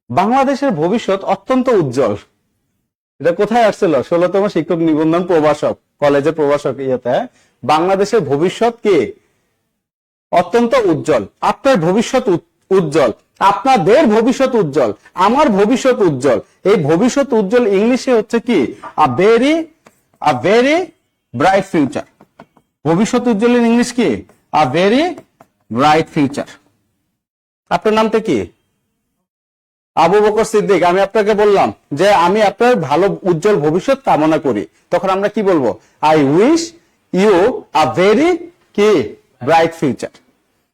বাংলাদেশের ভবিষ্যৎ অত্যন্ত উজ্জ্বল। এটা কোথায় আসছিল? 16তম শিক্ষক নিবন্ধন প্রভাষক, কলেজের প্রভাষক ইয়েতে। বাংলাদেশের ভবিষ্যৎ কি? অত্যন্ত উজ্জ্বল। আপনার ভবিষ্যৎ উজ্জ্বল, আপনাদের ভবিষ্যৎ উজ্জ্বল, আমার ভবিষ্যৎ উজ্জ্বল। এই ভবিষ্যৎ উজ্জ্বল ইংলিশে হচ্ছে কি? আ ভেরি ব্রাইট ফিউচার। ভবিষ্যৎ উজ্জ্বল ইংলিশ কি? আ ভেরি ব্রাইট ফিউচার। আপনার নামটা কি? আবু বকর সিদ্দিক। আমি আপনাকে বললাম যে আমি আপনার ভালো উজ্জ্বল ভবিষ্যৎ কামনা করি, তখন আমরা কি বলবো? I wish you a very কি bright future.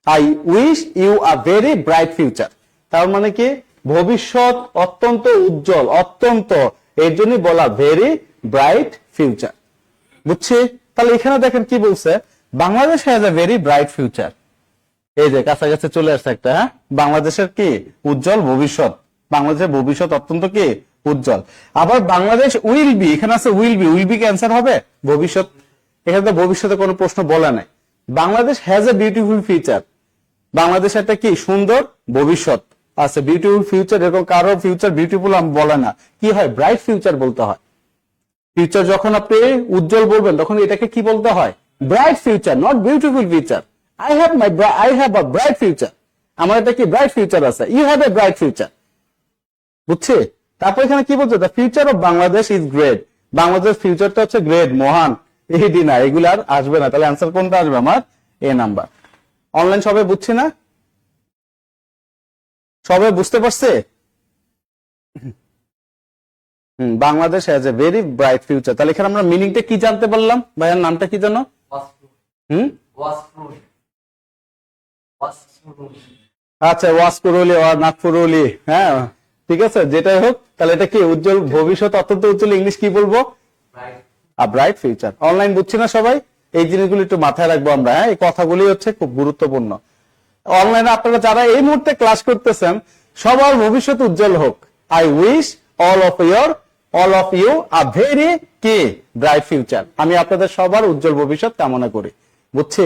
I wish you a very bright future. তার মানে কি? ভবিষ্যৎ অত্যন্ত উজ্জ্বল, অত্যন্ত, এর জন্য বলা ভেরি ব্রাইট ফিউচার। বুঝছি? তাহলে এখানে দেখেন কি বলছে, Bangladesh has a very bright future. এই যে কাছাকাছি চলে আসছে একটা, হ্যাঁ, বাংলাদেশের কি উজ্জ্বল ভবিষ্যৎ। বাংলাদেশের ভবিষ্যৎ অত্যন্ত কি উজ্জ্বল। আবার বাংলাদেশ উইল বি, এখানে আছে উইল বি। উইল বি কি অ্যান্সার হবে? ভবিষ্যৎ। এখানে তো ভবিষ্যতে কোনো প্রশ্ন বলা নাই। Bangladesh has a beautiful future. Bangladesh একটা কি সুন্দর ভবিষ্যৎ আছে, বিউটিফুল ফিউচার। এরকম কারো ফিউচার বিউটিফুল বলে না, কি হয়? ব্রাইট ফিউচার বলতে হয়। ফিউচার যখন আপনি উজ্জ্বল বলবেন তখন এটাকে কি বলতে হয়? Bright future, not beautiful future. I have a bright future. আমার এটা কি ব্রাইট ফিউচার আছে। You have a bright future. বুঝছে? তারপর এখানে কি বলছে? The future of Bangladesh is great. Bangladesh ফিউচারটা হচ্ছে গ্রেট, মহান। এই দিন এগুলো আর আসবে না। তাহলে অ্যান্সার কোনটা আসবে? আমার এ নাম্বার। অনলাইন সবাই বুঝছে না? সবাই বুঝতে পারছে? Bangladesh has a very bright future. তাহলে এখানে আমরা মিনিংটা কি জানতে পারলাম? ভাইয়ার নামটা কি জানো? আচ্ছা, ওয়াসকুরুলি আর নাগপুরুলি। হ্যাঁ, ঠিক আছে, যেটাই হোক। তাহলে এটা কি উজ্জ্বল ভবিষ্যৎ, অত্যন্ত উজ্জ্বল ইংলিশ কি বলবো? আ ব্রাইট ফিউচার। অনলাইন বুঝছি না সবাই? এই জিনিসগুলো একটু মাথায় রাখবো আমরা। হ্যাঁ, এই কথাগুলি হচ্ছে খুব গুরুত্বপূর্ণ। অনলাইনে আপনারা যারা এই মুহূর্তে ক্লাস করতেছেন, সবার ভবিষ্যৎ উজ্জ্বল হোক। I wish all of you a very কি ব্রাইট ফিউচার। আমি আপনাদের সবার উজ্জ্বল ভবিষ্যৎ কামনা করি। বুঝছি?